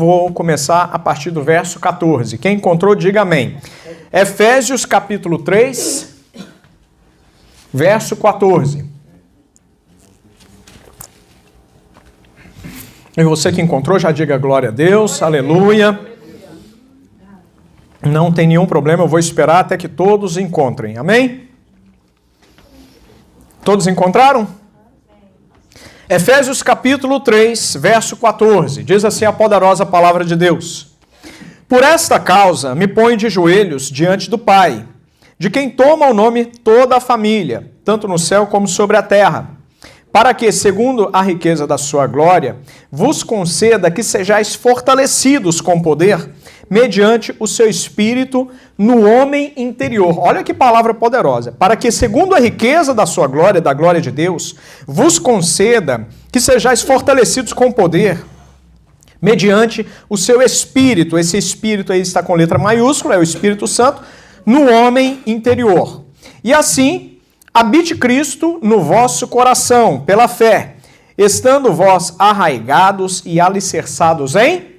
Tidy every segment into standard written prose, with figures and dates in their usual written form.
Vou começar a partir do verso 14. Quem encontrou, diga amém. Efésios capítulo 3, verso 14. E você que encontrou, já diga glória a Deus, aleluia. Não tem nenhum problema, eu vou esperar até que todos encontrem, amém? Todos encontraram? Efésios capítulo 3, verso 14, diz assim a poderosa palavra de Deus. Por esta causa me ponho de joelhos diante do Pai, de quem toma o nome toda a família, tanto no céu como sobre a terra, para que, segundo a riqueza da sua glória, vos conceda que sejais fortalecidos com poder, mediante o seu espírito no homem interior. Olha que palavra poderosa. Para que, segundo a riqueza da sua glória, da glória de Deus, vos conceda que sejais fortalecidos com poder, mediante o seu espírito. Esse espírito aí está com letra maiúscula, é o Espírito Santo, no homem interior. E assim, habite Cristo no vosso coração, pela fé, estando vós arraigados e alicerçados em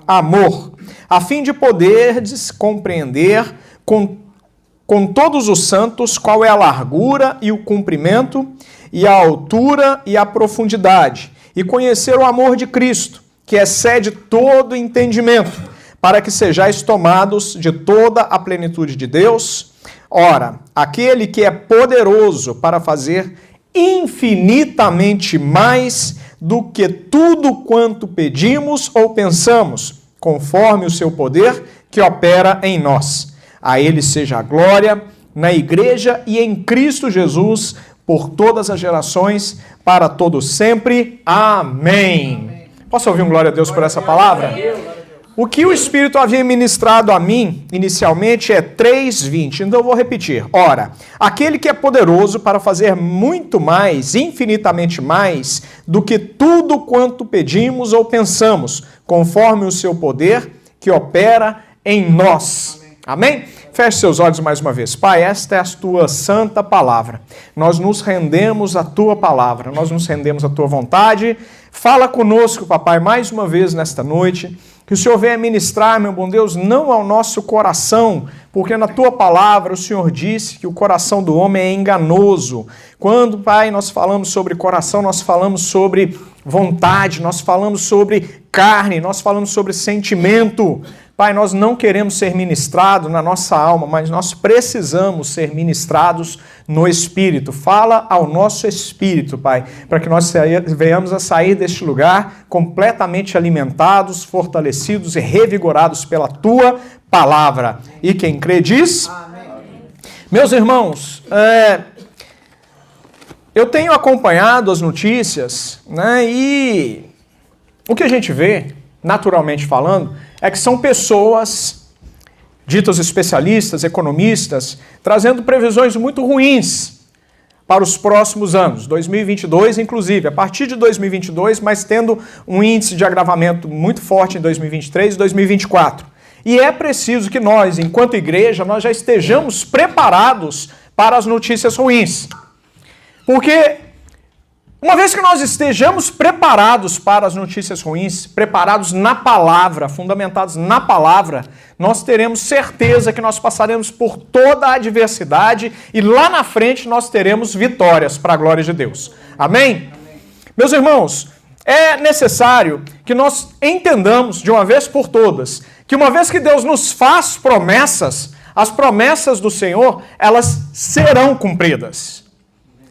amor, a fim de poderdes compreender com todos os santos qual é a largura e o comprimento, e a altura e a profundidade, e conhecer o amor de Cristo, que excede todo entendimento, para que sejais tomados de toda a plenitude de Deus. Ora, aquele que é poderoso para fazer infinitamente mais do que tudo quanto pedimos ou pensamos, conforme o seu poder que opera em nós. A ele seja a glória na igreja e em Cristo Jesus por todas as gerações, para todos sempre. Amém. Posso ouvir um glória a Deus por essa palavra? O que o Espírito havia ministrado a mim, inicialmente, é 3:20. Então eu vou repetir. Ora, aquele que é poderoso para fazer muito mais, infinitamente mais, do que tudo quanto pedimos ou pensamos, conforme o seu poder que opera em nós. Amém? Feche seus olhos mais uma vez. Pai, esta é a tua santa palavra. Nós nos rendemos à tua palavra, nós nos rendemos à tua vontade. Fala conosco, papai, mais uma vez nesta noite. Que o Senhor venha ministrar, meu bom Deus, não ao nosso coração, porque na tua palavra o Senhor disse que o coração do homem é enganoso. Quando, Pai, nós falamos sobre coração, nós falamos sobre vontade, nós falamos sobre carne, nós falamos sobre sentimento. Pai, nós não queremos ser ministrados na nossa alma, mas nós precisamos ser ministrados no Espírito. Fala ao nosso Espírito, Pai, para que nós venhamos a sair deste lugar completamente alimentados, fortalecidos e revigorados pela Tua palavra. E quem crê diz? Amém. Meus irmãos, eu tenho acompanhado as notícias, né, e o que a gente vê, naturalmente falando, é que são pessoas, ditos especialistas, economistas, trazendo previsões muito ruins para os próximos anos, 2022 inclusive, a partir de 2022, mas tendo um índice de agravamento muito forte em 2023 e 2024. E é preciso que nós, enquanto igreja, nós já estejamos preparados para as notícias ruins. Porque uma vez que nós estejamos preparados para as notícias ruins, preparados na palavra, fundamentados na palavra, nós teremos certeza que nós passaremos por toda a adversidade e lá na frente nós teremos vitórias para a glória de Deus. Amém? Meus irmãos, é necessário que nós entendamos de uma vez por todas que uma vez que Deus nos faz promessas, as promessas do Senhor, elas serão cumpridas.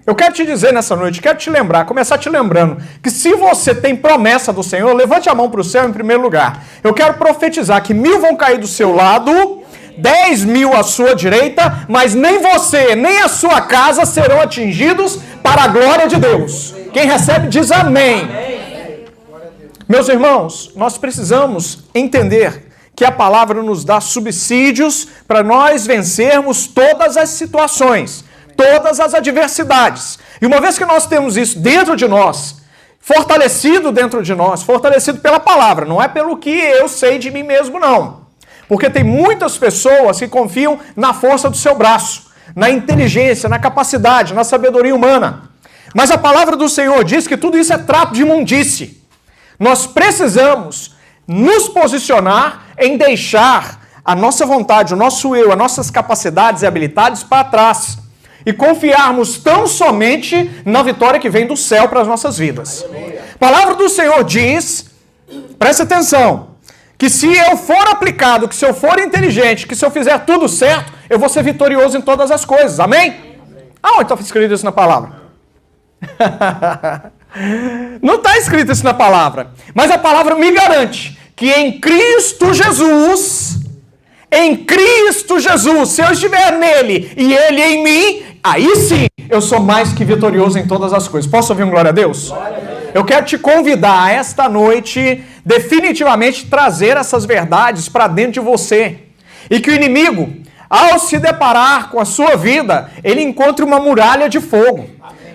Eu quero te dizer nessa noite, quero te lembrar, começar te lembrando, que se você tem promessa do Senhor, levante a mão para o céu em primeiro lugar. Eu quero profetizar que 1.000 vão cair do seu lado, 10.000 à sua direita, mas nem você, nem a sua casa serão atingidos para a glória de Deus. Quem recebe diz amém. Meus irmãos, nós precisamos entender que a palavra nos dá subsídios para nós vencermos todas as situações, todas as adversidades. E uma vez que nós temos isso dentro de nós, fortalecido dentro de nós, fortalecido pela palavra, não é pelo que eu sei de mim mesmo, não. Porque tem muitas pessoas que confiam na força do seu braço, na inteligência, na capacidade, na sabedoria humana. Mas a palavra do Senhor diz que tudo isso é trapo de imundície. Nós precisamos nos posicionar em deixar a nossa vontade, o nosso eu, as nossas capacidades e habilidades para trás e confiarmos tão somente na vitória que vem do céu para as nossas vidas. A palavra do Senhor diz, presta atenção, que se eu for aplicado, que se eu for inteligente, que se eu fizer tudo certo, eu vou ser vitorioso em todas as coisas. Amém? Aonde está escrito isso na palavra? Não está escrito isso na palavra. Mas a palavra me garante que em Cristo Jesus, se eu estiver nele e ele em mim, aí sim eu sou mais que vitorioso em todas as coisas. Posso ouvir um glória a Deus? Glória a Deus. Eu quero te convidar a esta noite, definitivamente trazer essas verdades para dentro de você. E que o inimigo, ao se deparar com a sua vida, ele encontre uma muralha de fogo.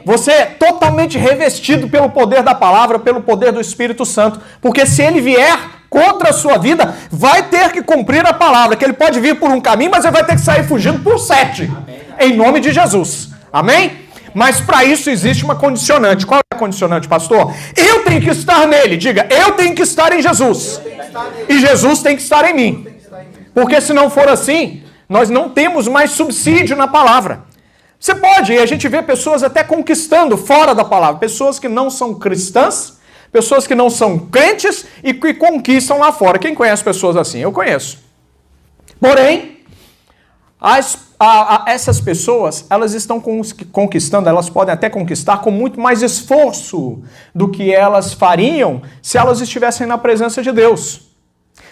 Você é totalmente revestido pelo poder da palavra, pelo poder do Espírito Santo. Porque se ele vier contra a sua vida, vai ter que cumprir a palavra. Que ele pode vir por um caminho, mas ele vai ter que sair fugindo por 7. Amém. Em nome de Jesus. Amém? Mas para isso existe uma condicionante. Qual é a condicionante, pastor? Eu tenho que estar nele. Diga, eu tenho que estar em Jesus. E Jesus tem que estar em mim. Porque se não for assim, nós não temos mais subsídio na palavra. Você pode, e a gente vê pessoas até conquistando fora da palavra. Pessoas que não são cristãs, pessoas que não são crentes e que conquistam lá fora. Quem conhece pessoas assim? Eu conheço. Porém, essas pessoas, elas estão conquistando, elas podem até conquistar com muito mais esforço do que elas fariam se elas estivessem na presença de Deus.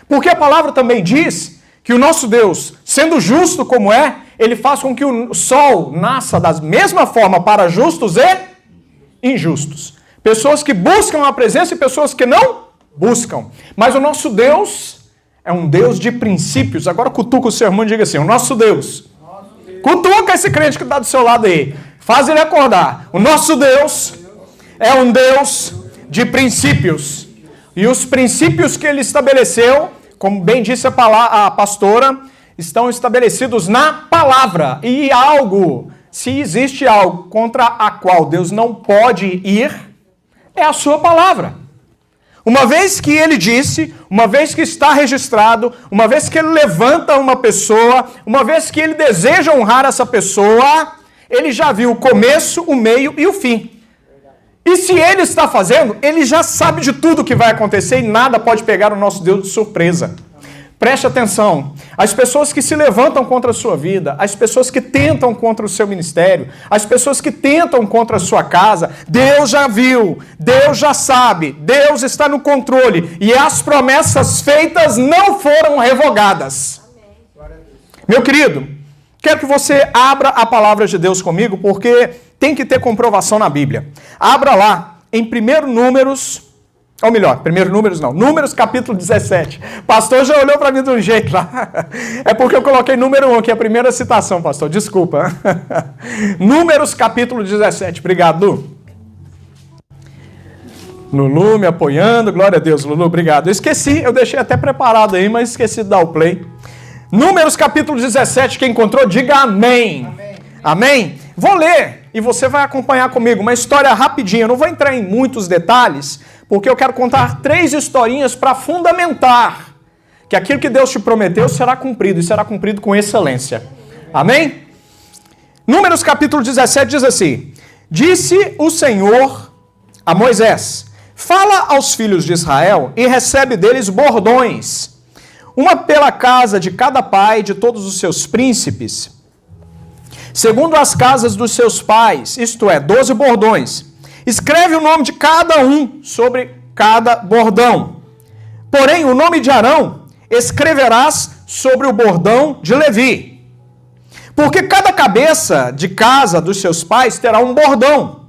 Porque a palavra também diz que o nosso Deus, sendo justo como é, ele faz com que o sol nasça da mesma forma para justos e injustos. Pessoas que buscam a presença e pessoas que não buscam. Mas o nosso Deus é um Deus de princípios. Agora cutuca o seu irmão e diga assim, o nosso Deus. Cutuca esse crente que está do seu lado aí. Faz ele acordar. O nosso Deus é um Deus de princípios. E os princípios que ele estabeleceu, como bem disse a pastora, estão estabelecidos na palavra. E se existe algo contra a qual Deus não pode ir, é a sua palavra. Uma vez que ele disse, uma vez que está registrado, uma vez que ele levanta uma pessoa, uma vez que ele deseja honrar essa pessoa, ele já viu o começo, o meio e o fim. E se ele está fazendo, ele já sabe de tudo que vai acontecer e nada pode pegar o nosso Deus de surpresa. Preste atenção, as pessoas que se levantam contra a sua vida, as pessoas que tentam contra o seu ministério, as pessoas que tentam contra a sua casa, Deus já viu, Deus já sabe, Deus está no controle e as promessas feitas não foram revogadas. Meu querido, quero que você abra a palavra de Deus comigo, porque tem que ter comprovação na Bíblia. Abra lá, em 1 Números... Ou melhor, Números capítulo 17. Pastor já olhou para mim de um jeito lá. É porque eu coloquei número 1 aqui, a primeira citação, pastor. Desculpa. Números capítulo 17. Obrigado, Lu. Lulu me apoiando. Glória a Deus, Lulu. Obrigado. Eu esqueci, eu deixei até preparado aí, mas esqueci de dar o play. Números capítulo 17. Quem encontrou, diga amém. Amém. Amém? Vou ler e você vai acompanhar comigo uma história rapidinha. Eu não vou entrar em muitos detalhes, porque eu quero contar 3 historinhas para fundamentar que aquilo que Deus te prometeu será cumprido, e será cumprido com excelência. Amém? Números capítulo 17 diz assim: Disse o Senhor a Moisés, fala aos filhos de Israel e recebe deles bordões, uma pela casa de cada pai de todos os seus príncipes, segundo as casas dos seus pais, isto é, 12 bordões. Escreve o nome de cada um sobre cada bordão. Porém, o nome de Arão escreverás sobre o bordão de Levi. Porque cada cabeça de casa dos seus pais terá um bordão.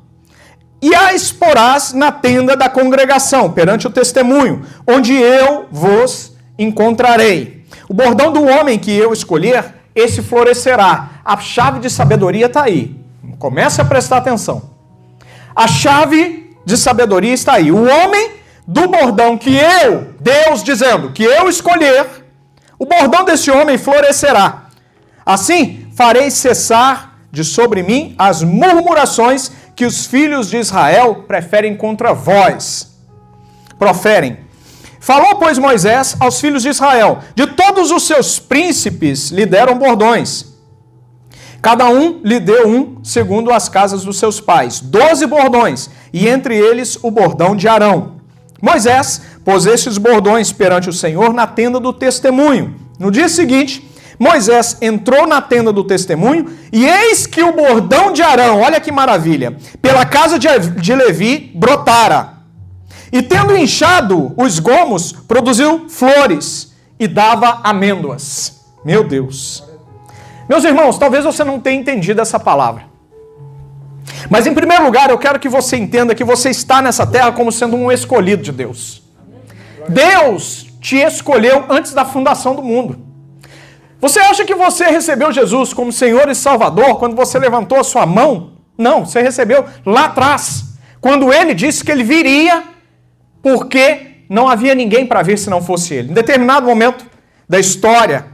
E a exporás na tenda da congregação, perante o testemunho, onde eu vos encontrarei. O bordão do homem que eu escolher, esse florescerá. A chave de sabedoria está aí. Comece a prestar atenção. A chave de sabedoria está aí. O homem do bordão que eu, Deus dizendo, que eu escolher, o bordão desse homem florescerá. Assim, farei cessar de sobre mim as murmurações que os filhos de Israel preferem contra vós. Proferem. Falou, pois, Moisés aos filhos de Israel: de todos os seus príncipes lhe deram bordões. Cada um lhe deu um, segundo as casas dos seus pais, 12 bordões, e entre eles o bordão de Arão. Moisés pôs estes bordões perante o Senhor na tenda do testemunho. No dia seguinte, Moisés entrou na tenda do testemunho, e eis que o bordão de Arão, olha que maravilha, pela casa de Levi brotara. E tendo inchado os gomos, produziu flores e dava amêndoas. Meu Deus. Meus irmãos, talvez você não tenha entendido essa palavra. Mas em primeiro lugar, eu quero que você entenda que você está nessa terra como sendo um escolhido de Deus. Deus te escolheu antes da fundação do mundo. Você acha que você recebeu Jesus como Senhor e Salvador quando você levantou a sua mão? Não, você recebeu lá atrás, quando Ele disse que Ele viria, porque não havia ninguém para vir se não fosse Ele. Em determinado momento da história,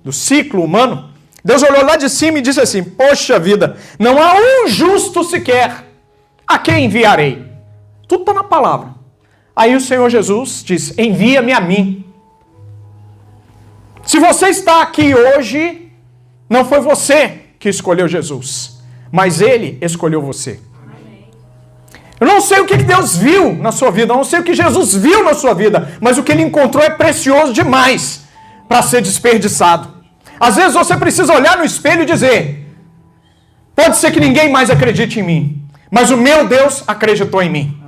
do ciclo humano, Deus olhou lá de cima e disse assim: poxa vida, não há um justo sequer, a quem enviarei? Tudo está na palavra. Aí o Senhor Jesus disse: envia-me a mim. Se você está aqui hoje, não foi você que escolheu Jesus, mas Ele escolheu você. Eu não sei o que Deus viu na sua vida, eu não sei o que Jesus viu na sua vida, mas o que Ele encontrou é precioso demais para ser desperdiçado. Às vezes você precisa olhar no espelho e dizer: pode ser que ninguém mais acredite em mim, mas o meu Deus acreditou em mim.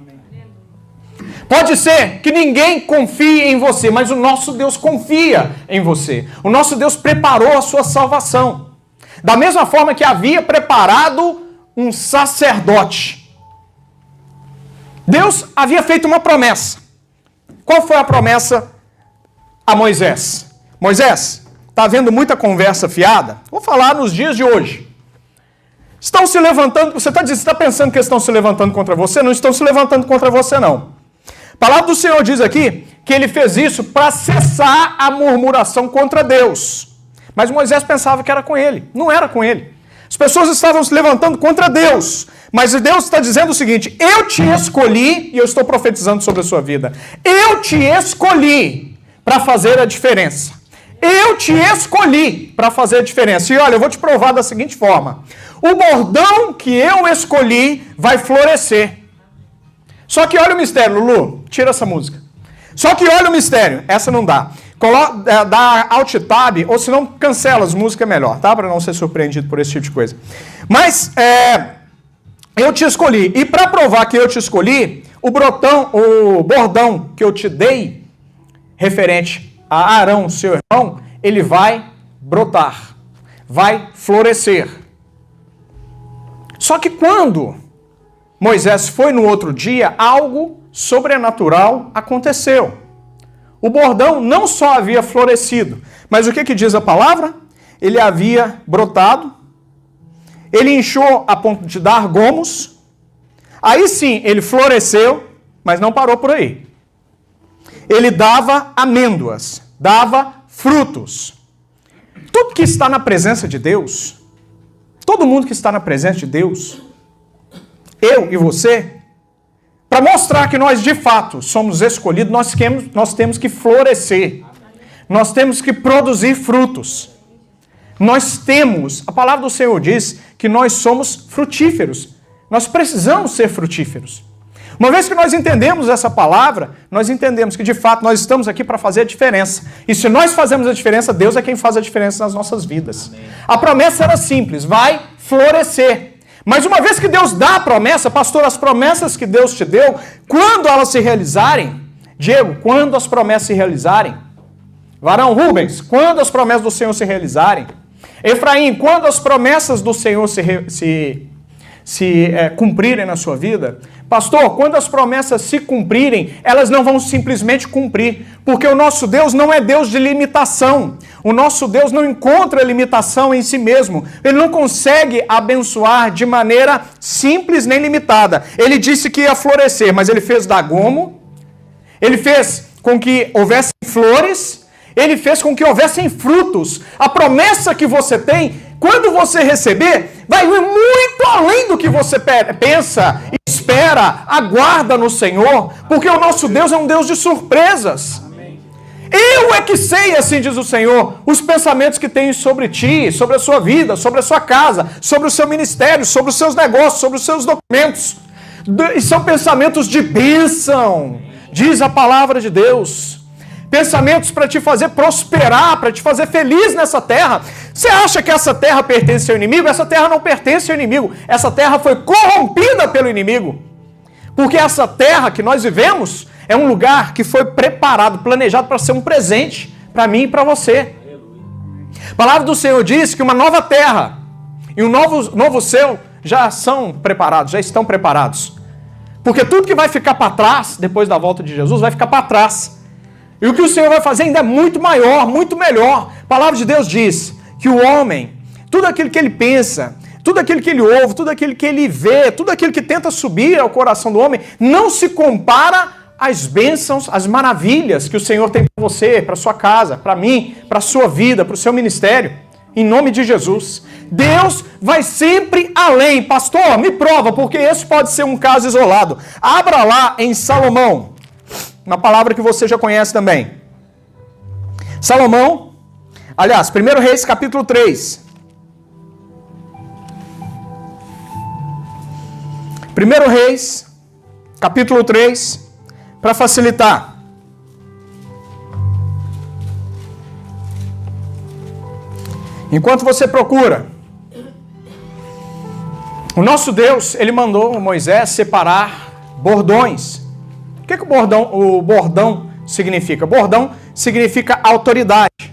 Pode ser que ninguém confie em você, mas o nosso Deus confia em você. O nosso Deus preparou a sua salvação. Da mesma forma que havia preparado um sacerdote. Deus havia feito uma promessa. Qual foi a promessa a Moisés? Moisés, está havendo muita conversa fiada? Vou falar nos dias de hoje. Estão se levantando, você está pensando que estão se levantando contra você? Não estão se levantando contra você, não. A palavra do Senhor diz aqui que ele fez isso para cessar a murmuração contra Deus. Mas Moisés pensava que era com ele. Não era com ele. As pessoas estavam se levantando contra Deus. Mas Deus está dizendo o seguinte: eu te escolhi, e eu estou profetizando sobre a sua vida. Eu te escolhi para fazer a diferença. Eu te escolhi para fazer a diferença. E olha, eu vou te provar da seguinte forma: o bordão que eu escolhi vai florescer. Só que olha o mistério, Lulu, tira essa música. Só que olha o mistério, essa não dá. Dá Alt Tab, ou se não, cancela as músicas, é melhor, tá? Para não ser surpreendido por esse tipo de coisa. Mas, eu te escolhi. E para provar que eu te escolhi, o bordão que eu te dei, referente a Arão, seu irmão, ele vai brotar, vai florescer. Só que quando Moisés foi no outro dia, algo sobrenatural aconteceu. O bordão não só havia florescido, mas o que diz a palavra? Ele havia brotado, ele inchou a ponto de dar gomos, aí sim ele floresceu, mas não parou por aí. Ele dava amêndoas, dava frutos. Tudo que está na presença de Deus, todo mundo que está na presença de Deus, eu e você, para mostrar que nós de fato somos escolhidos, nós temos que florescer. Nós temos que produzir frutos. A palavra do Senhor diz que nós somos frutíferos. Nós precisamos ser frutíferos. Uma vez que nós entendemos essa palavra, nós entendemos que de fato nós estamos aqui para fazer a diferença. E se nós fazemos a diferença, Deus é quem faz a diferença nas nossas vidas. Amém. A promessa era simples: vai florescer. Mas uma vez que Deus dá a promessa, pastor, as promessas que Deus te deu, quando elas se realizarem, Diego, quando as promessas se realizarem, varão Rubens, quando as promessas do Senhor se realizarem, Efraim, quando as promessas do Senhor se cumprirem na sua vida, pastor, quando as promessas se cumprirem, elas não vão simplesmente cumprir, porque o nosso Deus não é Deus de limitação. O nosso Deus não encontra limitação em si mesmo. Ele não consegue abençoar de maneira simples nem limitada. Ele disse que ia florescer, mas ele fez dar gomo, ele fez com que houvessem flores, ele fez com que houvessem frutos. A promessa que você tem, quando você receber, vai ir muito além do que você pensa e espera, aguarda no Senhor, porque o nosso Deus é um Deus de surpresas. Eu é que sei, assim diz o Senhor, os pensamentos que tenho sobre ti, sobre a sua vida, sobre a sua casa, sobre o seu ministério, sobre os seus negócios, sobre os seus documentos. E são pensamentos de bênção, diz a palavra de Deus. Pensamentos para te fazer prosperar, para te fazer feliz nessa terra. Você acha que essa terra pertence ao inimigo? Essa terra não pertence ao inimigo. Essa terra foi corrompida pelo inimigo. Porque essa terra que nós vivemos é um lugar que foi preparado, planejado para ser um presente para mim e para você. A palavra do Senhor diz que uma nova terra e um novo céu já são preparados, já estão preparados. Porque tudo que vai ficar para trás, depois da volta de Jesus, vai ficar para trás. E o que o Senhor vai fazer ainda é muito maior, muito melhor. A palavra de Deus diz que o homem, tudo aquilo que ele pensa, tudo aquilo que ele ouve, tudo aquilo que ele vê, tudo aquilo que tenta subir ao coração do homem, não se compara às bênçãos, às maravilhas que o Senhor tem para você, para sua casa, para mim, para a sua vida, para o seu ministério. Em nome de Jesus. Deus vai sempre além. Pastor, me prova, porque esse pode ser um caso isolado. Abra lá em Salomão, uma palavra que você já conhece também. Salomão, aliás, 1 Reis, capítulo 3. 1 Reis, capítulo 3, para facilitar. Enquanto você procura, o nosso Deus, ele mandou Moisés separar bordões. O que o bordão significa? Bordão significa autoridade.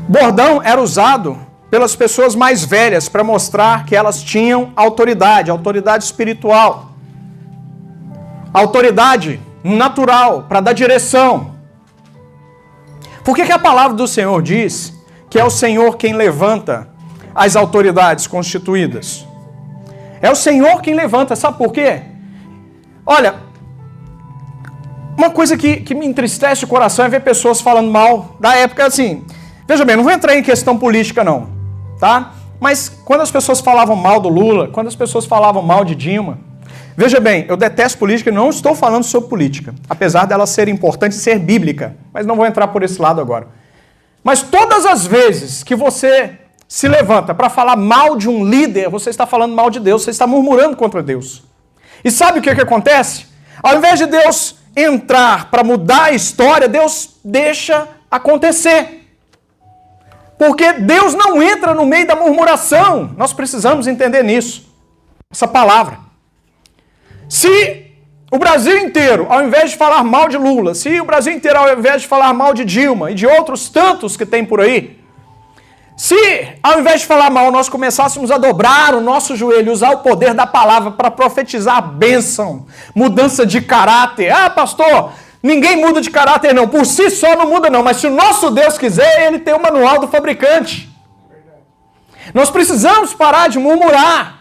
Bordão era usado pelas pessoas mais velhas para mostrar que elas tinham autoridade espiritual. Autoridade natural para dar direção. Por que a palavra do Senhor diz que é o Senhor quem levanta as autoridades constituídas? É o Senhor quem levanta, sabe por quê? Olha, uma coisa que me entristece o coração é ver pessoas falando mal da época, assim, veja bem, não vou entrar em questão política não, tá? Mas quando as pessoas falavam mal do Lula, quando as pessoas falavam mal de Dilma, veja bem, eu detesto política e não estou falando sobre política, apesar dela ser importante e ser bíblica, mas não vou entrar por esse lado agora. Mas todas as vezes que você se levanta para falar mal de um líder, você está falando mal de Deus, você está murmurando contra Deus. E sabe o que acontece? Ao invés de Deus entrar para mudar a história, Deus deixa acontecer. Porque Deus não entra no meio da murmuração. Nós precisamos entender nisso. Essa palavra. Se o Brasil inteiro, ao invés de falar mal de Lula, se o Brasil inteiro, ao invés de falar mal de Dilma e de outros tantos que tem por aí, se, ao invés de falar mal, nós começássemos a dobrar o nosso joelho, usar o poder da palavra para profetizar a bênção, mudança de caráter. Ah, pastor, ninguém muda de caráter não, por si só não muda não, mas se o nosso Deus quiser, ele tem o manual do fabricante. Nós precisamos parar de murmurar.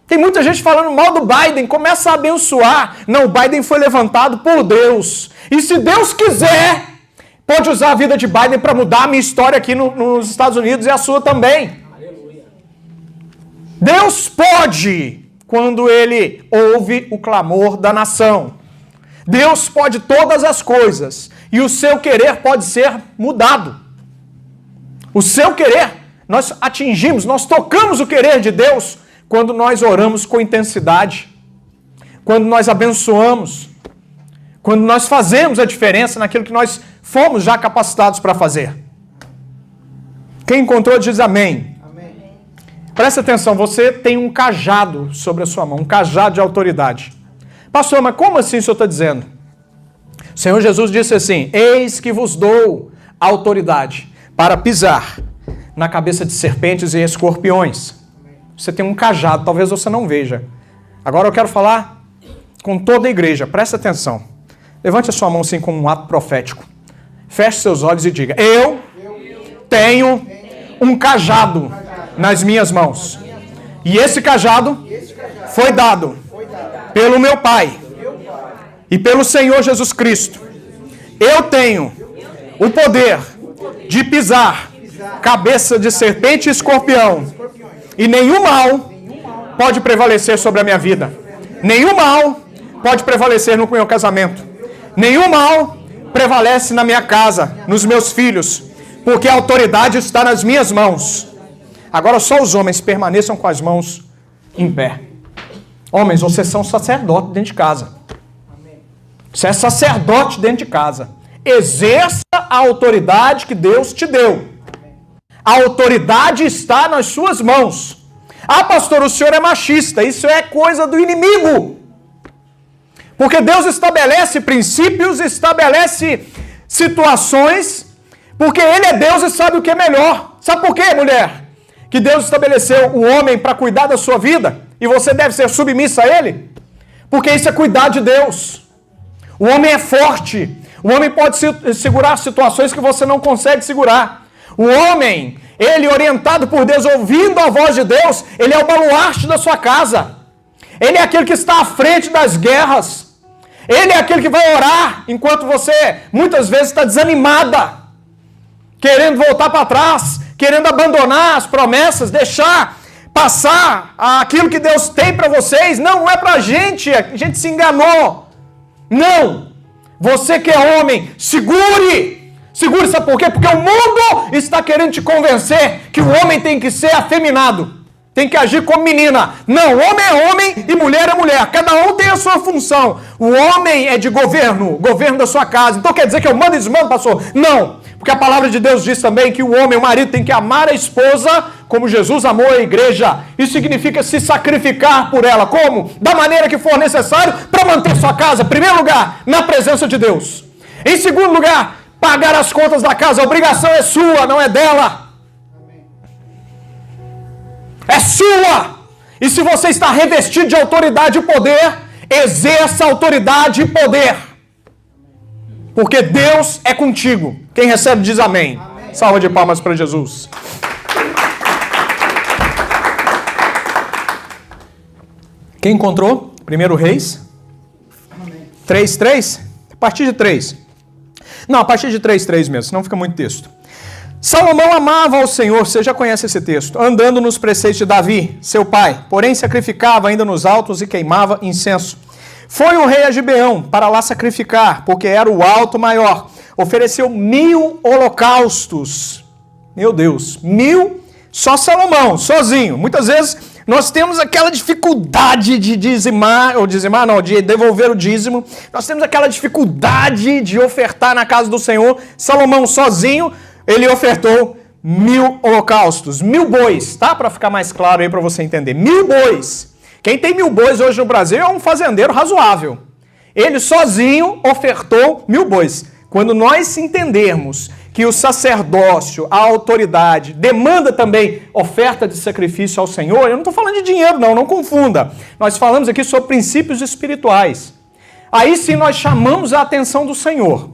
Tem muita gente falando mal do Biden, começa a abençoar. Não, o Biden foi levantado por Deus. E se Deus quiser, pode usar a vida de Biden para mudar a minha história aqui nos Estados Unidos e a sua também. Aleluia. Deus pode, quando ele ouve o clamor da nação. Deus pode todas as coisas. E o seu querer pode ser mudado. O seu querer, nós atingimos, nós tocamos o querer de Deus quando nós oramos com intensidade, quando nós abençoamos, quando nós fazemos a diferença naquilo que nós fomos já capacitados para fazer. Quem encontrou diz amém. Amém. Presta atenção, você tem um cajado sobre a sua mão, um cajado de autoridade. Pastor, mas como assim o senhor está dizendo? O Senhor Jesus disse assim: eis que vos dou autoridade para pisar na cabeça de serpentes e escorpiões. Você tem um cajado, talvez você não veja. Agora eu quero falar com toda a igreja, presta atenção. Levante a sua mão assim como um ato profético. Feche seus olhos e diga: eu tenho um cajado nas minhas mãos. E esse cajado foi dado pelo meu Pai e pelo Senhor Jesus Cristo. Eu tenho o poder de pisar cabeça de serpente e escorpião. E nenhum mal pode prevalecer sobre a minha vida. Nenhum mal pode prevalecer no meu casamento. Nenhum mal prevalece na minha casa, nos meus filhos, porque a autoridade está nas minhas mãos. Agora só os homens permaneçam com as mãos em pé. Homens, vocês são sacerdotes dentro de casa. Você é sacerdote dentro de casa. Exerça a autoridade que Deus te deu. A autoridade está nas suas mãos. Ah, pastor, o senhor é machista. Isso é coisa do inimigo. Porque Deus estabelece princípios, estabelece situações, porque Ele é Deus e sabe o que é melhor. Sabe por quê, mulher? Que Deus estabeleceu o homem para cuidar da sua vida e você deve ser submissa a Ele? Porque isso é cuidar de Deus. O homem é forte. O homem pode segurar situações que você não consegue segurar. O homem, ele orientado por Deus, ouvindo a voz de Deus, ele é o baluarte da sua casa. Ele é aquele que está à frente das guerras. Ele é aquele que vai orar enquanto você muitas vezes está desanimada, querendo voltar para trás, querendo abandonar as promessas, deixar passar aquilo que Deus tem para vocês. Não é para a gente se enganou. Não! Você que é homem, segure! Segure, sabe por quê? Porque o mundo está querendo te convencer que o homem tem que ser afeminado. Tem que agir como menina. Não, homem é homem e mulher é mulher. Cada um tem a sua função. O homem é de governo da sua casa. Então quer dizer que eu mando e desmando, pastor? Não. Porque a palavra de Deus diz também que o homem, o marido, tem que amar a esposa como Jesus amou a igreja. Isso significa se sacrificar por ela. Como? Da maneira que for necessário para manter sua casa. Em primeiro lugar, na presença de Deus. Em segundo lugar, pagar as contas da casa. A obrigação é sua, não é dela. É sua! E se você está revestido de autoridade e poder, exerça autoridade e poder. Porque Deus é contigo. Quem recebe diz amém. Amém. Salva de palmas para Jesus. Quem encontrou? 1 Reis 3:3? A partir de 3. Não, a partir de 3:3 mesmo, senão fica muito texto. Salomão amava ao Senhor, você já conhece esse texto, andando nos preceitos de Davi, seu pai, porém sacrificava ainda nos altos e queimava incenso. Foi o rei a Gibeão para lá sacrificar, porque era o alto maior. Ofereceu 1000 holocaustos. Meu Deus, 1000, só Salomão, sozinho. Muitas vezes nós temos aquela dificuldade de de devolver o dízimo. Nós temos aquela dificuldade de ofertar na casa do Senhor. Salomão sozinho, ele ofertou 1000 holocaustos, 1000 bois, tá? Para ficar mais claro aí para você entender. 1000 bois. Quem tem 1000 bois hoje no Brasil é um fazendeiro razoável. Ele sozinho ofertou 1000 bois. Quando nós entendermos que o sacerdócio, a autoridade, demanda também oferta de sacrifício ao Senhor, eu não estou falando de dinheiro não confunda. Nós falamos aqui sobre princípios espirituais. Aí sim nós chamamos a atenção do Senhor.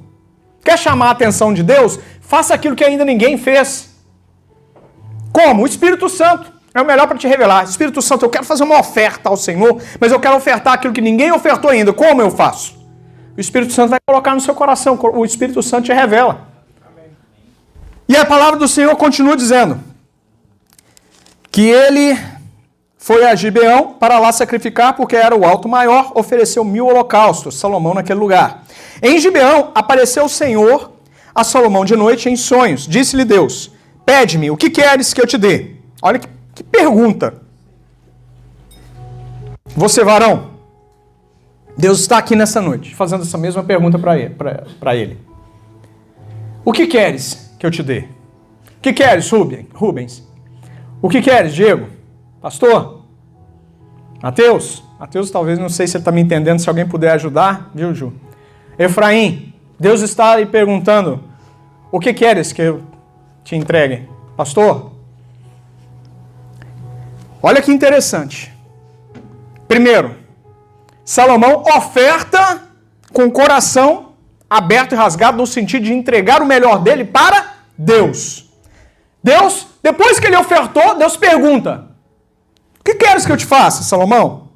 Quer chamar a atenção de Deus? Faça aquilo que ainda ninguém fez. Como? O Espírito Santo é o melhor para te revelar. Espírito Santo, eu quero fazer uma oferta ao Senhor, mas eu quero ofertar aquilo que ninguém ofertou ainda. Como eu faço? O Espírito Santo vai colocar no seu coração. O Espírito Santo te revela. E a palavra do Senhor continua dizendo que ele foi a Gibeão para lá sacrificar, porque era o alto maior, ofereceu 1000 holocaustos, Salomão naquele lugar. Em Gibeão apareceu o Senhor a Salomão de noite em sonhos. Disse-lhe Deus, pede-me, o que queres que eu te dê? Olha que pergunta. Você, varão, Deus está aqui nessa noite, fazendo essa mesma pergunta para ele. O que queres que eu te dê? O que queres, Rubens? O que queres, Diego? Pastor? Mateus? Mateus, talvez, não sei se ele está me entendendo, se alguém puder ajudar, viu, Ju? Efraim, Deus está lhe perguntando, o que queres que eu te entregue? Pastor? Olha que interessante. Primeiro, Salomão oferta com o coração aberto e rasgado no sentido de entregar o melhor dele para Deus. Deus, depois que ele ofertou, Deus pergunta, o que queres que eu te faça, Salomão?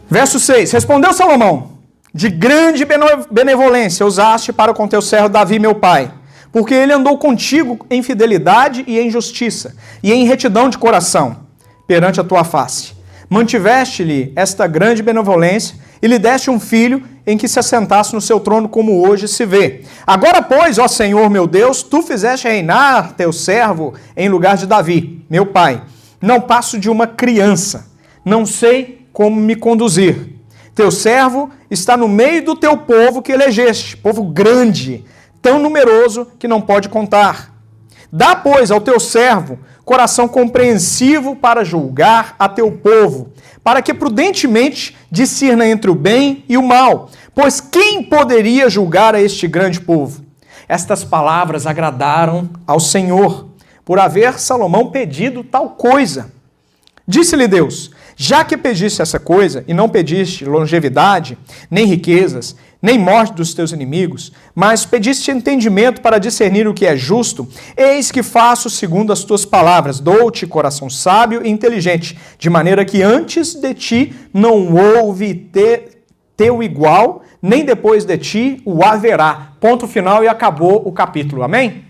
Verso 6, respondeu Salomão, de grande benevolência usaste para com teu servo Davi, meu pai, porque ele andou contigo em fidelidade e em justiça, e em retidão de coração. perante a tua face. Mantiveste-lhe esta grande benevolência e lhe deste um filho em que se assentasse no seu trono, como hoje se vê. Agora, pois, ó Senhor meu Deus, tu fizeste reinar teu servo em lugar de Davi, meu pai. Não passo de uma criança, não sei como me conduzir. Teu servo está no meio do teu povo que elegeste, povo grande, tão numeroso que não pode contar. Dá, pois, ao teu servo coração compreensivo para julgar a teu povo, para que prudentemente discirna entre o bem e o mal. Pois quem poderia julgar a este grande povo? Estas palavras agradaram ao Senhor, por haver Salomão pedido tal coisa. Disse-lhe Deus: já que pediste essa coisa, e não pediste longevidade, nem riquezas, nem morte dos teus inimigos, mas pediste entendimento para discernir o que é justo, eis que faço segundo as tuas palavras, dou-te coração sábio e inteligente, de maneira que antes de ti não houve teu igual, nem depois de ti o haverá. Ponto final e acabou o capítulo. Amém?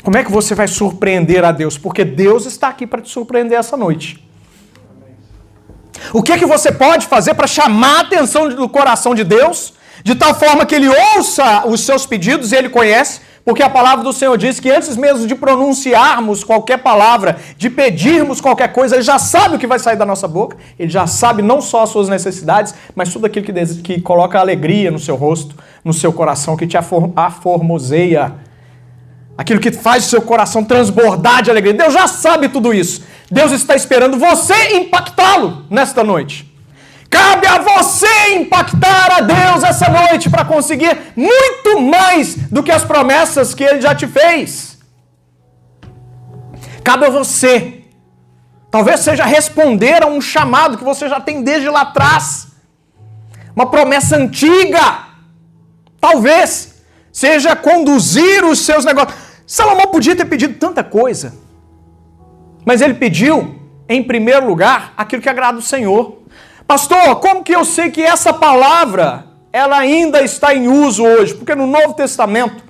Como é que você vai surpreender a Deus? Porque Deus está aqui para te surpreender essa noite. O que é que você pode fazer para chamar a atenção do coração de Deus, de tal forma que Ele ouça os seus pedidos e Ele conhece? Porque a palavra do Senhor diz que antes mesmo de pronunciarmos qualquer palavra, de pedirmos qualquer coisa, Ele já sabe o que vai sair da nossa boca. Ele já sabe não só as suas necessidades, mas tudo aquilo que coloca alegria no seu rosto, no seu coração, que te aformoseia. Aquilo que faz o seu coração transbordar de alegria. Deus já sabe tudo isso. Deus está esperando você impactá-lo nesta noite. Cabe a você impactar a Deus essa noite para conseguir muito mais do que as promessas que Ele já te fez. Cabe a você. Talvez seja responder a um chamado que você já tem desde lá atrás. Uma promessa antiga. Talvez seja conduzir os seus negócios. Salomão podia ter pedido tanta coisa, mas ele pediu, em primeiro lugar, aquilo que agrada o Senhor. Pastor, como que eu sei que essa palavra, ela ainda está em uso hoje? Porque no Novo Testamento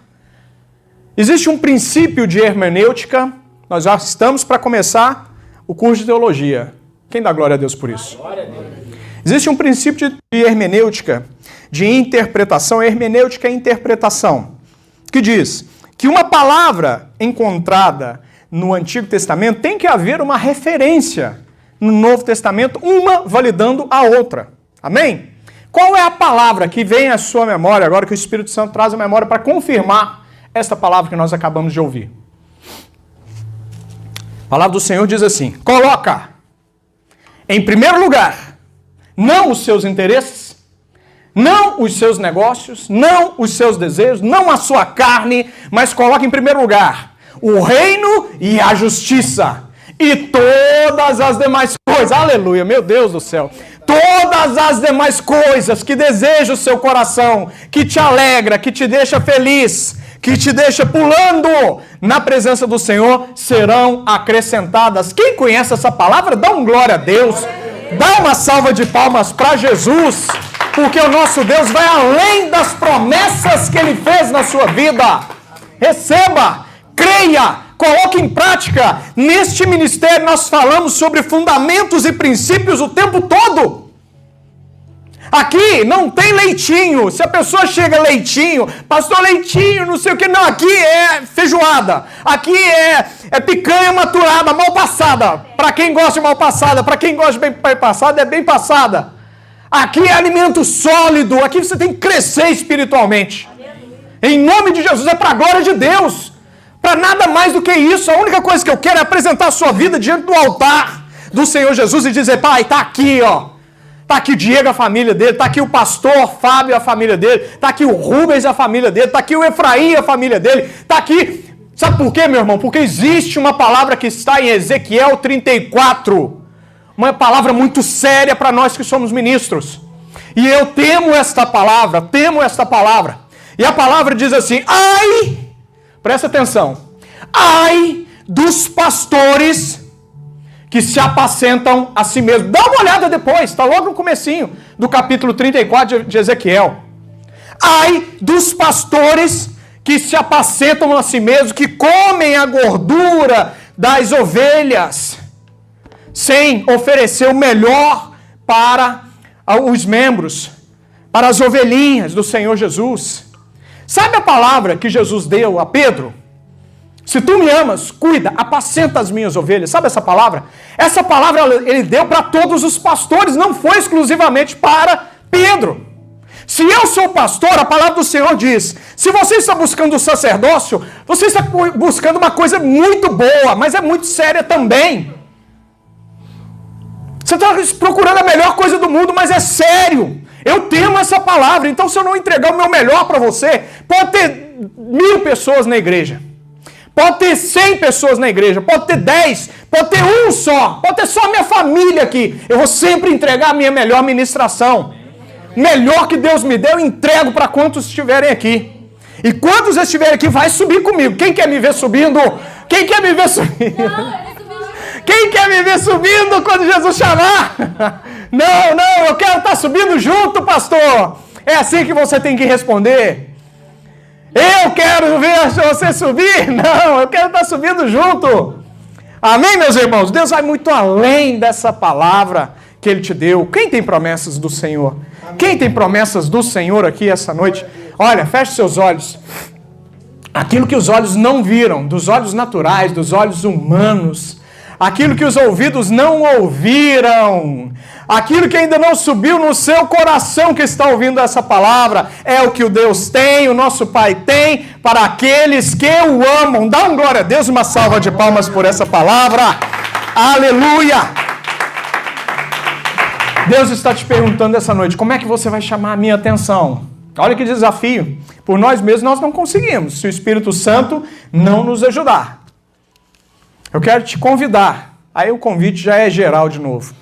existe um princípio de hermenêutica. Nós já estamos para começar o curso de teologia. Quem dá glória a Deus por isso? Glória a Deus. Existe um princípio de hermenêutica, de interpretação. Hermenêutica é interpretação, que diz que uma palavra encontrada no Antigo Testamento tem que haver uma referência no Novo Testamento, uma validando a outra. Amém? Qual é a palavra que vem à sua memória, agora que o Espírito Santo traz a memória para confirmar esta palavra que nós acabamos de ouvir? A palavra do Senhor diz assim: coloca em primeiro lugar, não os seus interesses, não os seus negócios, não os seus desejos, não a sua carne, mas coloque em primeiro lugar o reino e a justiça. E todas as demais coisas, aleluia, meu Deus do céu, todas as demais coisas que deseja o seu coração, que te alegra, que te deixa feliz, que te deixa pulando na presença do Senhor, serão acrescentadas. Quem conhece essa palavra, dá um glória a Deus, dá uma salva de palmas para Jesus. Porque o nosso Deus vai além das promessas que Ele fez na sua vida. Receba, creia, coloque em prática. Neste ministério nós falamos sobre fundamentos e princípios o tempo todo. Aqui não tem leitinho. Se a pessoa chega leitinho, pastor leitinho, não sei o que. Não, aqui é feijoada. Aqui é picanha maturada, mal passada. Para quem gosta de mal passada, para quem gosta de bem passada, é bem passada. Aqui é alimento sólido, aqui você tem que crescer espiritualmente. Em nome de Jesus, é para a glória de Deus. Para nada mais do que isso. A única coisa que eu quero é apresentar a sua vida diante do altar do Senhor Jesus e dizer: Pai, está aqui, ó. Está aqui o Diego, a família dele. Está aqui o pastor Fábio, a família dele. Está aqui o Rubens, a família dele. Está aqui o Efraim, a família dele. Está aqui... Sabe por quê, meu irmão? Porque existe uma palavra que está em Ezequiel 34. Uma palavra muito séria para nós que somos ministros. E eu temo esta palavra, E a palavra diz assim: ai, presta atenção, ai dos pastores que se apacentam a si mesmos. Dá uma olhada depois, está logo no comecinho do capítulo 34 de Ezequiel. Ai dos pastores que se apacentam a si mesmos, que comem a gordura das ovelhas, sem oferecer o melhor para os membros, para as ovelhinhas do Senhor Jesus. Sabe a palavra que Jesus deu a Pedro? Se tu me amas, cuida, apacenta as minhas ovelhas. Sabe essa palavra? Essa palavra ele deu para todos os pastores, não foi exclusivamente para Pedro. Se eu sou pastor, a palavra do Senhor diz, se você está buscando o sacerdócio, você está buscando uma coisa muito boa, mas é muito séria também. Você está procurando a melhor coisa do mundo, mas é sério. Eu temo essa palavra, então se eu não entregar o meu melhor para você, pode ter 1000 pessoas na igreja. Pode ter 100 pessoas na igreja, pode ter 10, pode ter um só, pode ter só a minha família aqui. Eu vou sempre entregar a minha melhor ministração. Melhor que Deus me deu, eu entrego para quantos estiverem aqui. E quantos estiverem aqui, vai subir comigo. Quem quer me ver subindo? Quem quer me ver subindo? Quem quer me ver subindo quando Jesus chamar? Não, eu quero estar subindo junto, pastor. É assim que você tem que responder. Eu quero ver você subir? Não, eu quero estar subindo junto. Amém, meus irmãos? Deus vai muito além dessa palavra que Ele te deu. Quem tem promessas do Senhor? Amém. Quem tem promessas do Senhor aqui essa noite? Olha, feche seus olhos. Aquilo que os olhos não viram, dos olhos naturais, dos olhos humanos, aquilo que os ouvidos não ouviram, aquilo que ainda não subiu no seu coração que está ouvindo essa palavra, é o que o Deus tem, o nosso Pai tem, para aqueles que o amam. Dá um glória a Deus, uma salva de palmas por essa palavra. Aleluia! Deus está te perguntando essa noite, como é que você vai chamar a minha atenção? Olha que desafio. Por nós mesmos nós não conseguimos, se o Espírito Santo não nos ajudar. Eu quero te convidar. Aí o convite já é geral de novo.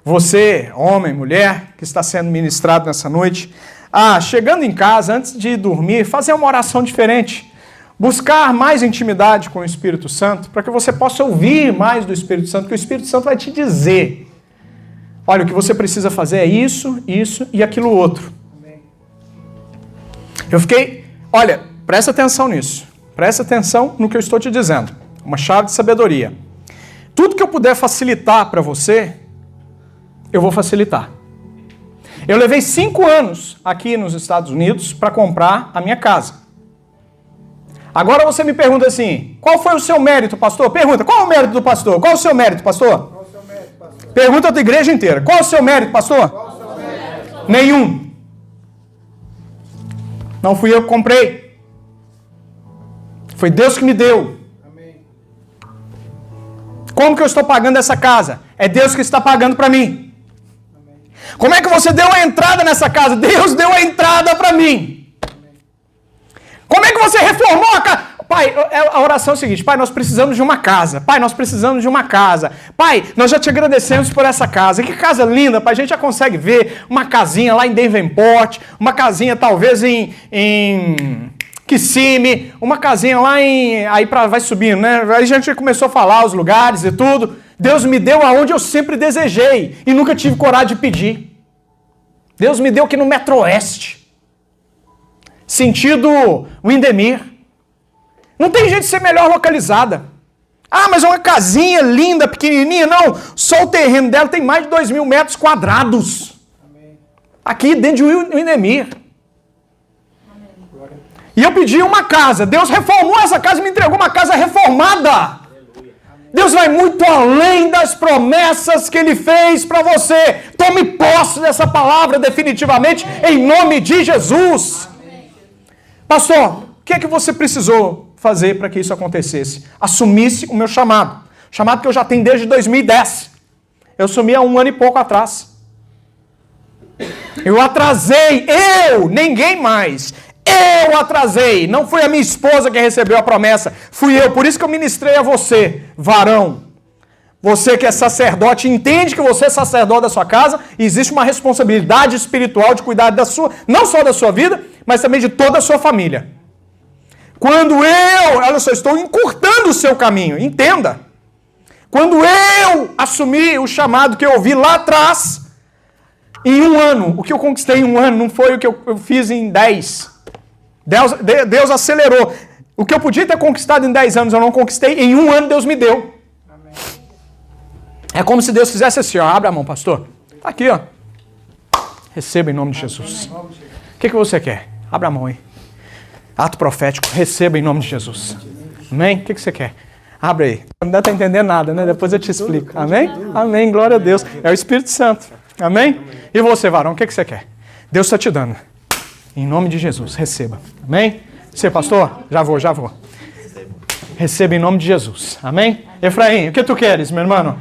Você, homem, mulher, que está sendo ministrado nessa noite, chegando em casa, antes de dormir, fazer uma oração diferente. Buscar mais intimidade com o Espírito Santo, para que você possa ouvir mais do Espírito Santo, que o Espírito Santo vai te dizer. Olha, o que você precisa fazer é isso, isso e aquilo outro. Olha, presta atenção nisso. Presta atenção no que eu estou te dizendo. Uma chave de sabedoria. Tudo que eu puder facilitar para você, eu vou facilitar. Eu levei 5 anos aqui nos Estados Unidos para comprar a minha casa. Agora você me pergunta assim, qual foi o seu mérito, pastor? Pergunta, qual é o mérito do pastor? Qual é o seu mérito, pastor? Qual é o seu mérito, pastor? Pergunta da igreja inteira. Qual é o seu mérito, pastor? Qual é o seu mérito? Nenhum. Não fui eu que comprei. Foi Deus que me deu. Como que eu estou pagando essa casa? É Deus que está pagando para mim. Amém. Como é que você deu a entrada nessa casa? Deus deu a entrada para mim. Amém. Como é que você reformou a casa? Pai, a oração é o seguinte, Pai, nós precisamos de uma casa. Pai, nós precisamos de uma casa. Pai, nós já te agradecemos por essa casa. Que casa linda, Pai, a gente já consegue ver uma casinha lá em Davenport, uma casinha talvez em Kissimmee, uma casinha lá vai subindo, né? Aí a gente começou a falar os lugares e tudo. Deus me deu aonde eu sempre desejei e nunca tive coragem de pedir. Deus me deu aqui no Metro-Oeste, sentido Windermere. Não tem jeito de ser melhor localizada. Mas é uma casinha linda, pequenininha. Não, só o terreno dela tem mais de 2.000 metros quadrados. Amém. Aqui dentro de Windermere. E eu pedi uma casa. Deus reformou essa casa e me entregou uma casa reformada. Deus vai muito além das promessas que Ele fez para você. Tome posse dessa palavra definitivamente, em nome de Jesus. Pastor, o que é que você precisou fazer para que isso acontecesse? Assumisse o meu chamado. Chamado que eu já tenho desde 2010. Eu assumi há 1 ano e pouco atrás. Eu atrasei. Ninguém mais. Eu atrasei, não foi a minha esposa que recebeu a promessa, fui eu. Por isso que eu ministrei a você, varão. Você que é sacerdote, entende que você é sacerdote da sua casa e existe uma responsabilidade espiritual de cuidar não só da sua vida, mas também de toda a sua família. Quando olha só, estou encurtando o seu caminho, entenda. Quando eu assumi o chamado que eu ouvi lá atrás, em 1 ano, o que eu conquistei em 1 ano não foi o que eu fiz em 10. Deus acelerou. O que eu podia ter conquistado em 10 anos, eu não conquistei. Em 1 ano, Deus me deu. Amém. É como se Deus fizesse assim, ó. Abre a mão, pastor. Tá aqui, ó. Receba em nome de Jesus. O que você quer? Abra a mão aí. Ato profético. Receba em nome de Jesus. Amém? O que você quer? Abre aí. Não dá pra entender nada, né? Depois eu te explico. Amém? Amém. Glória a Deus. É o Espírito Santo. Amém? E você, varão, o que você quer? Deus está te dando. Em nome de Jesus. Receba. Amém? Você, pastor? Já vou. Receba em nome de Jesus. Amém? Efraim, o que tu queres, meu irmão?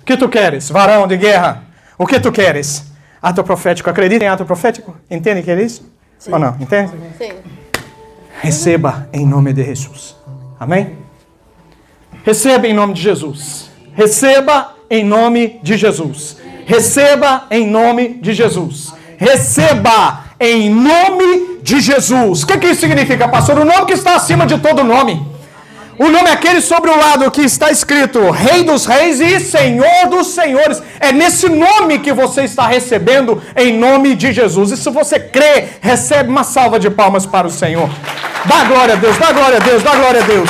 O que tu queres? Varão de guerra. O que tu queres? Ato profético. Acredita em ato profético? Entende o que é isso? Sim. Ou não? Entende? Sim. Receba em nome de Jesus. Amém? Receba em nome de Jesus. Receba em nome de Jesus. Receba em nome de Jesus. Receba em nome de Jesus. O que isso significa, pastor? O nome que está acima de todo nome. O nome é aquele sobre o lado que está escrito Rei dos Reis e Senhor dos Senhores. É nesse nome que você está recebendo em nome de Jesus. E se você crê, recebe uma salva de palmas para o Senhor. Dá glória a Deus, dá glória a Deus, dá glória a Deus.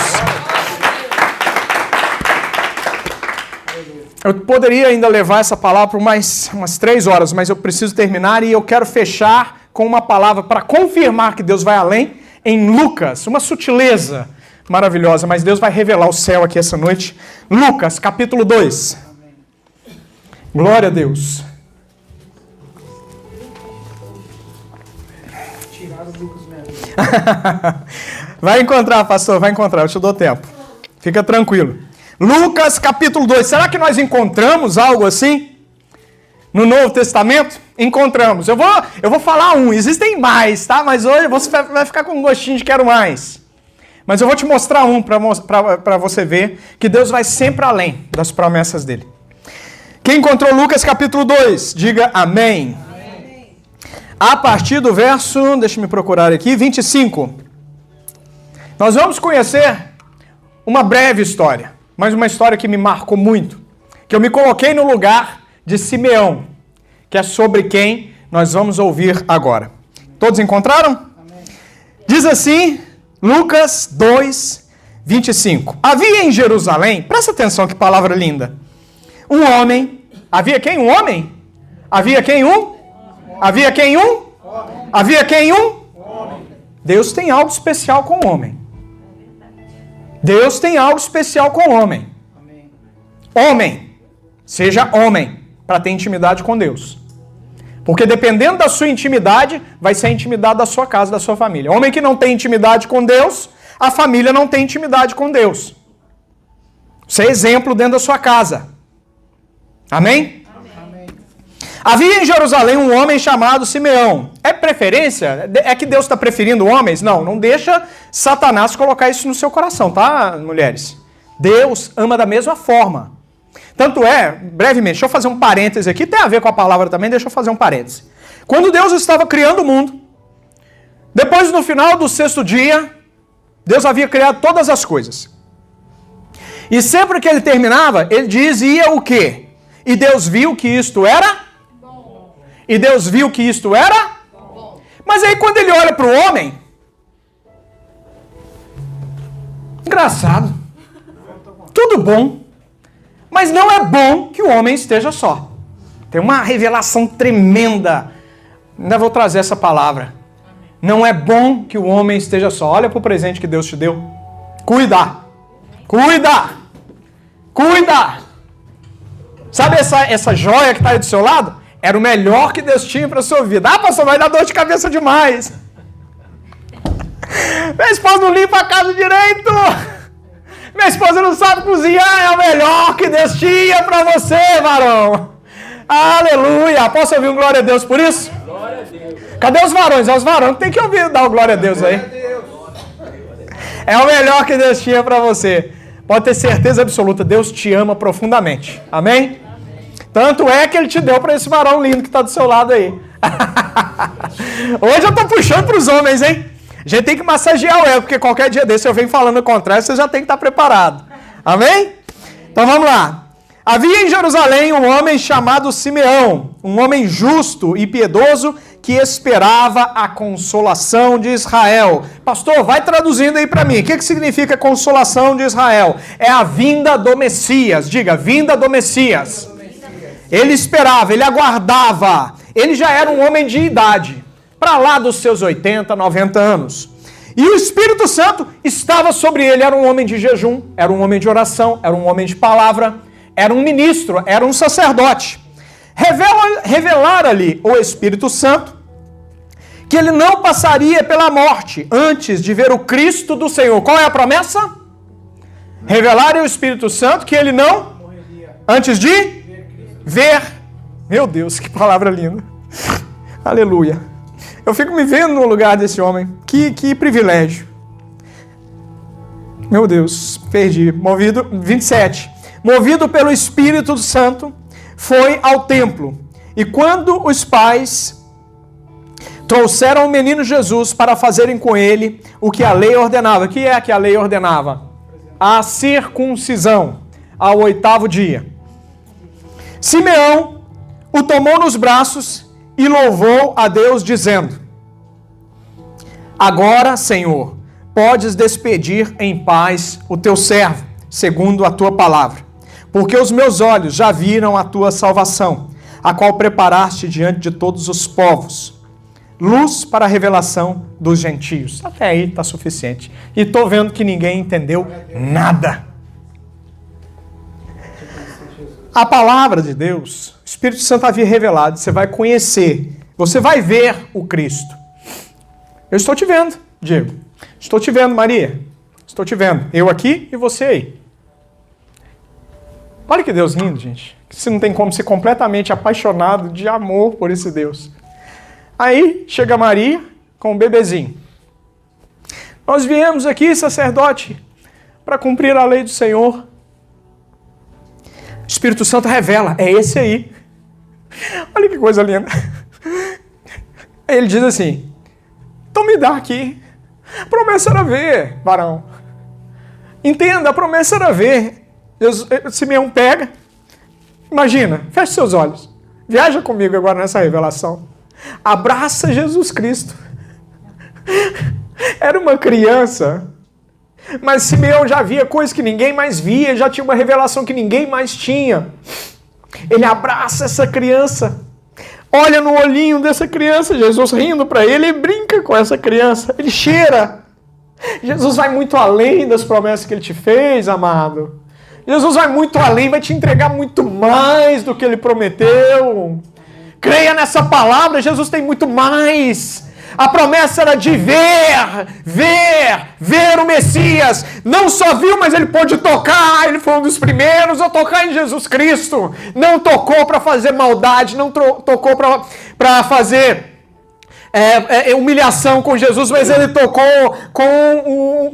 Eu poderia ainda levar essa palavra por umas 3 horas, mas eu preciso terminar e eu quero fechar com uma palavra para confirmar que Deus vai além em Lucas, uma sutileza maravilhosa, mas Deus vai revelar o céu aqui essa noite. Lucas, capítulo 2. Glória a Deus. Vai encontrar, pastor, vai encontrar, eu te dou tempo. Fica tranquilo. Lucas, capítulo 2. Será que nós encontramos algo assim no Novo Testamento? Encontramos. Eu vou falar um. Existem mais, tá? Mas hoje você vai ficar com um gostinho de quero mais. Mas eu vou te mostrar um para você ver que Deus vai sempre além das promessas dele. Quem encontrou Lucas, capítulo 2, diga amém. Amém. A partir do verso, deixa eu me procurar aqui, 25. Nós vamos conhecer uma breve história. Mas uma história que me marcou muito, que eu me coloquei no lugar de Simeão, que é sobre quem nós vamos ouvir agora. Todos encontraram? Amém. Diz assim, Lucas 2, 25. Havia em Jerusalém, presta atenção que palavra linda, um homem, havia quem? Um homem? Havia quem? Havia quem? Havia quem? Deus tem algo especial com o homem. Deus tem algo especial com o homem. Amém. Homem, seja homem, para ter intimidade com Deus. Porque dependendo da sua intimidade, vai ser a intimidade da sua casa, da sua família. Homem que não tem intimidade com Deus, a família não tem intimidade com Deus. Você é exemplo dentro da sua casa. Amém? Havia em Jerusalém um homem chamado Simeão. É preferência? É que Deus está preferindo homens? Não, não deixa Satanás colocar isso no seu coração, tá, mulheres? Deus ama da mesma forma. Tanto é, brevemente, deixa eu fazer um parêntese aqui, tem a ver com a palavra também, deixa eu fazer um parêntese. Quando Deus estava criando o mundo, depois no final do 6º dia, Deus havia criado todas as coisas. E sempre que ele terminava, ele dizia o quê? E Deus viu que isto era... E Deus viu que isto era bom. Mas aí quando ele olha para o homem, engraçado, tudo bom, mas não é bom que o homem esteja só. Tem uma revelação tremenda, ainda vou trazer essa palavra. Não é bom que o homem esteja só. Olha para o presente que Deus te deu. Cuida, cuida, cuida. Sabe essa joia que está aí do seu lado? Era o melhor que Deus tinha para a sua vida. Ah, pastor, vai dar dor de cabeça demais. Minha esposa não limpa a casa direito. Minha esposa não sabe cozinhar. É o melhor que Deus tinha para você, varão. Aleluia. Posso ouvir um glória a Deus por isso? Glória a Deus. Cadê os varões? É os varões que tem que ouvir dar o glória a Deus aí. É o melhor que Deus tinha para você. Pode ter certeza absoluta. Deus te ama profundamente. Amém? Tanto é que ele te deu para esse varão lindo que está do seu lado aí. Hoje eu estou puxando para os homens, hein? A gente tem que massagear o ego, porque qualquer dia desse eu venho falando o contrário, você já tem que estar preparado. Amém? Então vamos lá. Havia em Jerusalém um homem chamado Simeão, um homem justo e piedoso, que que esperava a consolação de Israel. Pastor, vai traduzindo aí para mim. O que significa consolação de Israel? É a vinda do Messias. Diga, vinda do Messias. Ele esperava, ele aguardava. Ele já era um homem de idade, para lá dos seus 80, 90 anos. E o Espírito Santo estava sobre ele. Era um homem de jejum, era um homem de oração, era um homem de palavra, era um ministro, era um sacerdote. Revelar ali o Espírito Santo que ele não passaria pela morte antes de ver o Cristo do Senhor. Qual é a promessa? Revelar ao Espírito Santo que ele não antes de ver. Meu Deus, que palavra linda. Aleluia. Eu fico me vendo no lugar desse homem. Que privilégio. Meu Deus, perdi. 27. Movido pelo Espírito Santo, foi ao templo. E quando os pais trouxeram o menino Jesus para fazerem com ele o que a lei ordenava. O que é que a lei ordenava? A circuncisão, ao 8º dia. Simeão o tomou nos braços e louvou a Deus, dizendo: agora, Senhor, podes despedir em paz o teu servo, segundo a tua palavra, porque os meus olhos já viram a tua salvação, a qual preparaste diante de todos os povos, luz para a revelação dos gentios. Até aí está suficiente. E estou vendo que ninguém entendeu nada. A palavra de Deus, o Espírito Santo havia revelado, você vai conhecer, você vai ver o Cristo. Eu estou te vendo, Diego. Estou te vendo, Maria. Estou te vendo. Eu aqui e você aí. Olha que Deus lindo, gente. Você não tem como ser completamente apaixonado de amor por esse Deus. Aí chega Maria com o bebezinho. Nós viemos aqui, sacerdote, para cumprir a lei do Senhor. O Espírito Santo revela, é esse aí. Olha que coisa linda. Aí ele diz assim: então me dá aqui. A promessa era ver, varão. Entenda, a promessa era ver. Simeão pega. Imagina, feche seus olhos. Viaja comigo agora nessa revelação. Abraça Jesus Cristo. Era uma criança. Mas Simeão já via coisas que ninguém mais via. Já tinha uma revelação que ninguém mais tinha. Ele abraça essa criança. Olha no olhinho dessa criança, Jesus rindo para ele, e brinca com essa criança. Ele cheira. Jesus vai muito além das promessas que ele te fez, amado. Jesus vai muito além, vai te entregar muito mais do que ele prometeu. Creia nessa palavra, Jesus tem muito mais. A promessa era de ver o Messias. Não só viu, mas ele pôde tocar. Ele foi um dos primeiros a tocar em Jesus Cristo. Não tocou para fazer maldade, não tocou para fazer humilhação com Jesus, mas ele tocou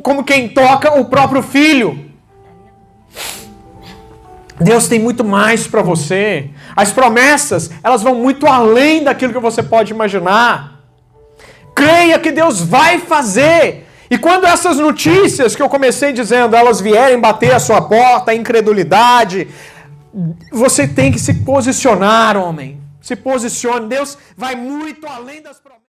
como quem toca o próprio Filho. Deus tem muito mais para você. As promessas, elas vão muito além daquilo que você pode imaginar. Creia que Deus vai fazer. E quando essas notícias que eu comecei dizendo, elas vierem bater a sua porta, a incredulidade, você tem que se posicionar, homem. Se posicione. Deus vai muito além das promessas.